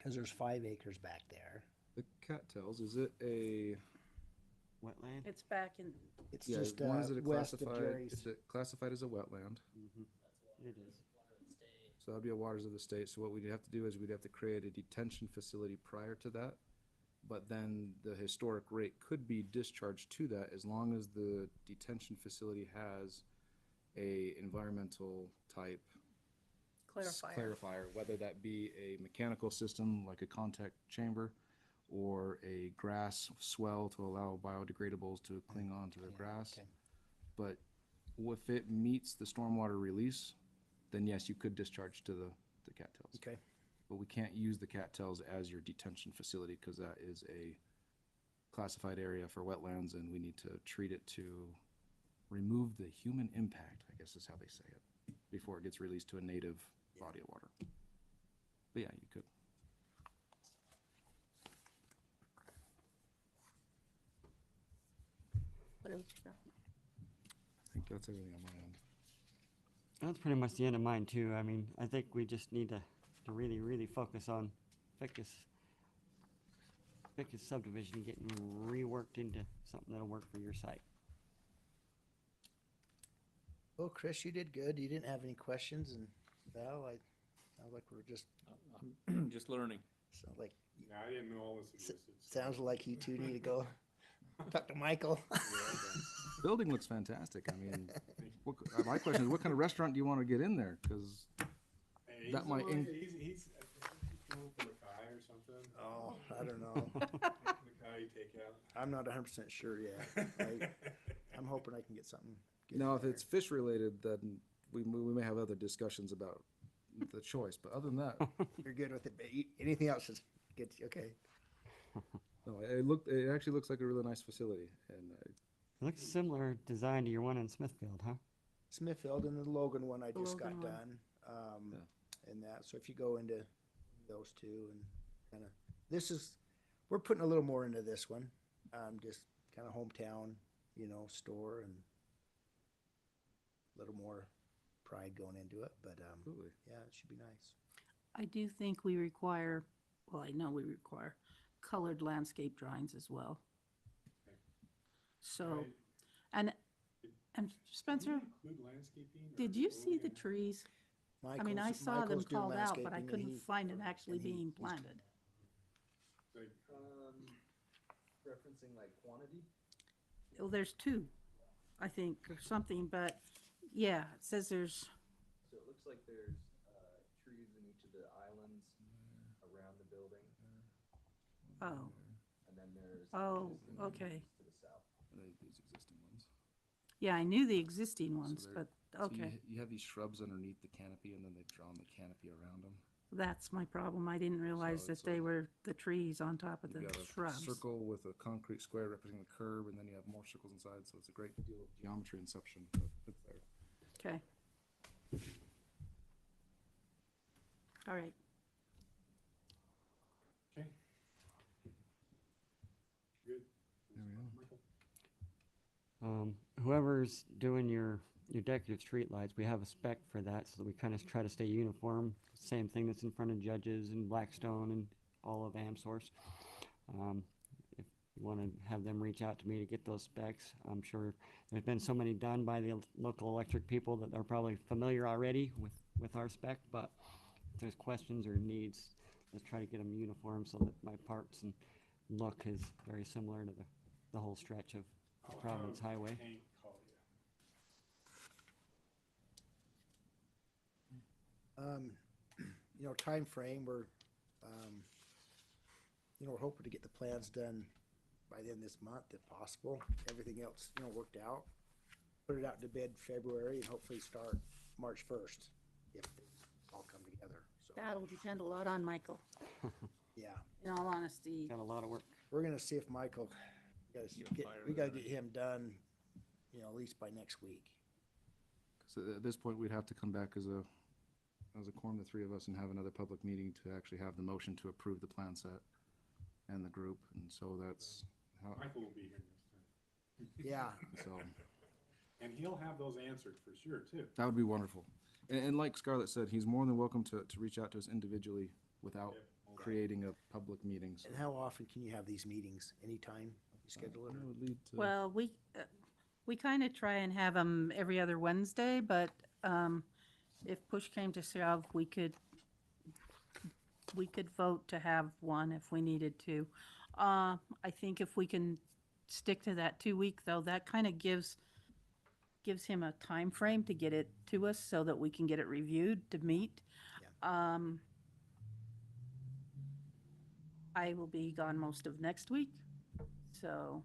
Cause there's 5 acres back there. The cattails, is it a, Wetland? it's back in, It's yeah, just, one, is it a west of classified, Jerry's. is it classified as a wetland? It is. So that'd be a waters of the state. So what we'd have to do is we'd have to create a detention facility prior to that. But then the historic rate could be discharged to that as long as the detention facility has a environmental type clarifier. clarifier, whether that be a mechanical system like a contact chamber or a grass swell to allow biodegradables to cling on to the grass. Okay. But if it meets the stormwater release, then yes, you could discharge to the cattails. Okay. But we can't use the cattails as your detention facility because that is a classified area for wetlands and we need to treat it to remove the human impact, I guess is how they say it, before it gets released to a native body of water. But yeah, you could. What else you got? I think that's everything on my end. That's pretty much the end of mine too. I mean, I think we just need to really, really focus on ficus subdivision getting reworked into something that'll work for your site. Well, Chris, you did good. You didn't have any questions, and Val, sounds like we're just, I'm just learning. sounds like, Yeah, I didn't know all this existed. sounds like you two need to go talk to Michael. Building looks fantastic. I mean, my question is, what kind of restaurant do you want to get in there? Because that might He's going for the Kai or something. Oh, I don't know. The Kai takeout. I'm not 100% sure yet. I'm hoping I can get something good. now, if there. it's fish related, then we may have other discussions about the choice. But other than that, You're good with it, but anything else is good, okay. no, it actually looks like a really nice facility, and It looks similar design to your one in Smithfield, huh? Smithfield and the Logan one I The just got Logan one. done. Yeah. And that, so if you go into those two and kind of, we're putting a little more into this one. Just kind of hometown, store and a little more pride going into it, but, absolutely. yeah, it should be nice. I do think we require, well, I know we require colored landscape drawings as well. So, Right. and, Did- and Can Spencer, you include landscaping? did under you see the O&M? trees? I mean, I Michael's- saw them Michael's doing called out, but I landscaping and couldn't he- find it actually and he- being he's doing planted. Like, Referencing like quantity? Well, there's two, I think, or something, but yeah, it says there's, So it looks like there's, trees in each of the islands around the building, oh, and then there's. Oh, existing okay. trees To the south. These existing ones. yeah, I knew the existing ones, they're- but, So okay. you have these shrubs underneath the canopy, and then they've drawn the canopy around them. That's my problem. I didn't realize So that it's they a- were the trees on top of You've the got a shrubs. circle with a concrete square representing the curb, and then you have more circles inside, so it's a great deal of geometry inception, but it's there. Okay. All right. okay. Good. There we go. Michael? Whoever's doing your decorative street lights, we have a spec for that, so that we kind of try to stay uniform. Same thing that's in front of Judges and Blackstone and all of AmSource. If you want to have them reach out to me to get those specs, I'm sure there's been so many done by the local electric people that they're probably familiar already with our spec, but if there's questions or needs, let's try to get them uniform so that my parts and look is very similar to the whole stretch of I'll Providence have Highway. Hank call you. You know, time frame. We're, you know, we're hoping to get the plans done by the end of this month if possible. Everything else, you know, worked out. Put it out to bid February and hopefully start March 1st if things all come together. So, That'll depend a lot on Michael, yeah, in all honesty. Got a lot of work. we're gonna see if Michael, we gotta get him done, you know, at least by next week. So at this point, we'd have to come back as a quorum, the three of us, and have another public meeting to actually have the motion to approve the plan set and the group, and so that's how, Michael will be here next time. Yeah, so, And he'll have those answered for sure, too. that would be wonderful. And like Scarlett said, he's more than welcome to reach out to us individually without Yep, hold on. creating a public meeting, so. and how often can you have these meetings? Anytime you schedule it? That or- would lead to- Well, we kind of try and have them every other Wednesday, but if push came to shove, we could vote to have one if we needed to. I think if we can stick to that 2 week though, that kind of gives him a time frame to get it to us so that we can get it reviewed to meet. I will be gone most of next week, so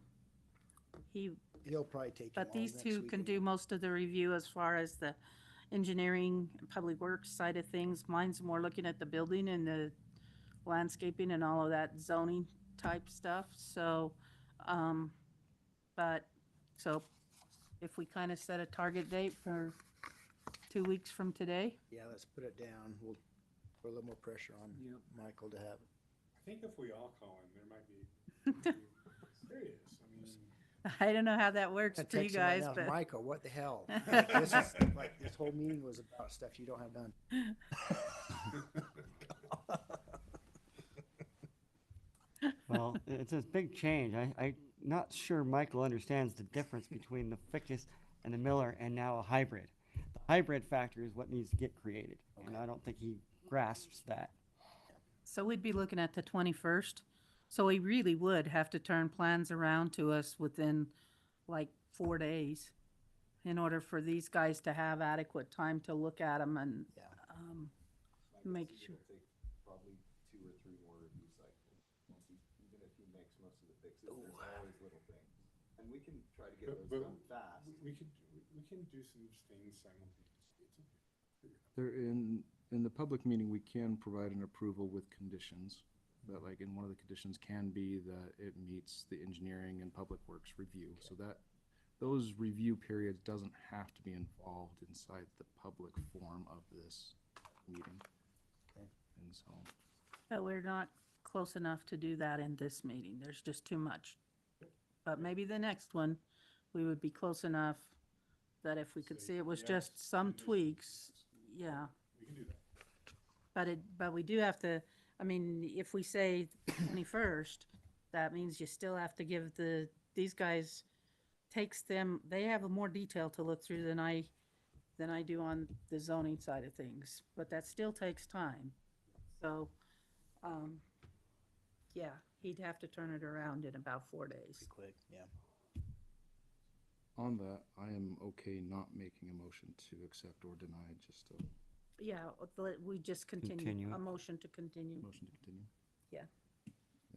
It'll probably take you but all these next two week can and- do most of the review as far as the engineering, public works side of things. Mine's more looking at the building and the landscaping and all of that zoning type stuff, so, so if we kind of set a target date for 2 weeks from today, Yeah, let's put it down. We'll put a little more pressure on Michael to have it. I think if we all call him, there might be, serious, I mean. I don't know how that works I for you text him right guys, now, but Michael, what the hell? This is, like, this whole meeting was about stuff you don't have done. Well, it's a big change. I'm not sure Michael understands the difference between the Ficus and the Miller and now a hybrid. The hybrid factor is what needs to get created, and I don't think he grasps that. so we'd be looking at the 21st. So we really would have to turn plans around to us within like 4 days in order for these guys to have adequate time to look at them and, Yeah. Make My guess is sure. it'll take probably 2 or 3 more review cycles, once even if he makes most of the fixes, there's always little things. And we can try to get But- those but done fast. We can do some things simultaneously. It's okay. There, in the public meeting, we can provide an approval with conditions. That like, in one of the conditions can be that it meets the engineering and public works review. So that, those review periods doesn't have to be involved inside the public form of this meeting. Okay. And so, but we're not close enough to do that in this meeting. There's just too much. But maybe the next one, we would be close enough that if we could Say see it was yes, just some conditions. tweaks, yeah. We can do that. But we do have to, I mean, if we say 21st, that means you still have to give these guys takes them, they have a more detail to look through than I do on the zoning side of things, but that still takes time. So, yeah, he'd have to turn it around in about 4 days. Pretty quick, yeah. On that, I am okay not making a motion to accept or deny, just a Yeah, we just continue, Continue a it. motion to continue. motion to continue. Yeah.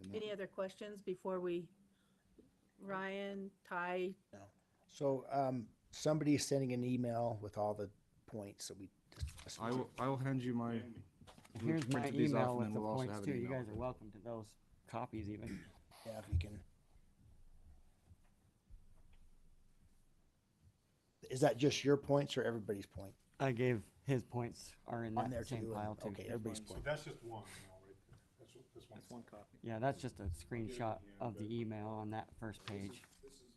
And that- Any other questions before we, Ryan, Ty, So, somebody's sending an email with all the points that we discussed. I will hand you my, we Here's my printed these off, email and with then the we'll also points have too. an You email guys with are it. welcome to those copies even. Yeah, if you can. Is that just your points or everybody's point? I gave his points are in On that there same too, pile too. okay, everybody's So point. that's just one, you know, right there. That's what this one's. That's one copy. Yeah, that's just a screenshot yeah, of the but- email on that first page. This is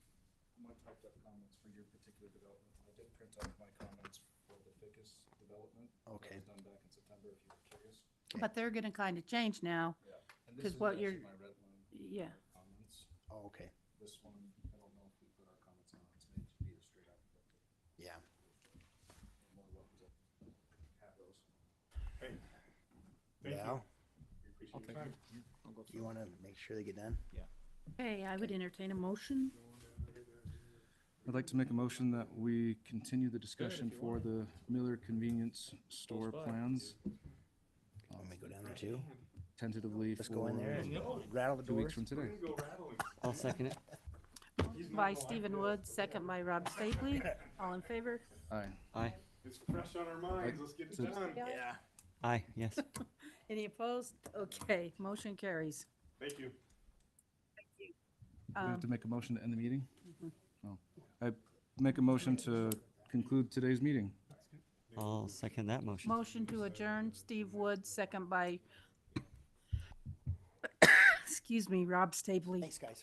my typed up comments for your particular development. I did print out my comments for the Ficus development. Okay. That was done back in September, if you were curious. but they're gonna kind of change now. Yeah. And 'Cause this is what actually you're- my red line Yeah, comments. Oh, okay, This one, I don't know if we put our comments on, it's made to be a straight up, but yeah. you're more welcome to have those. Hey, thank you. Val, We appreciate your time. I'll go do through. you want to make sure they get done? okay, I would entertain a motion. I'd like to make a motion that we continue the discussion if you for want. the Miller Convenience Store by. plans Want me to go down there too? tentatively Let's go in there and for rattle the 2 weeks doors. from today. Go rattling. I'll second it. By Stephen Wood, second by Rob Stapley. All in favor? Aye. Aye. It's fresh on our minds. Let's get it So- done. Yeah. Aye, yes. Any opposed? Okay, motion carries. Thank you. We have to make a motion to end the meeting? Mhm. Oh. I make a motion to conclude today's meeting. I'll second that motion. Motion to adjourn, Steve Wood, second by, excuse me, Rob Stapley. Thanks, guys.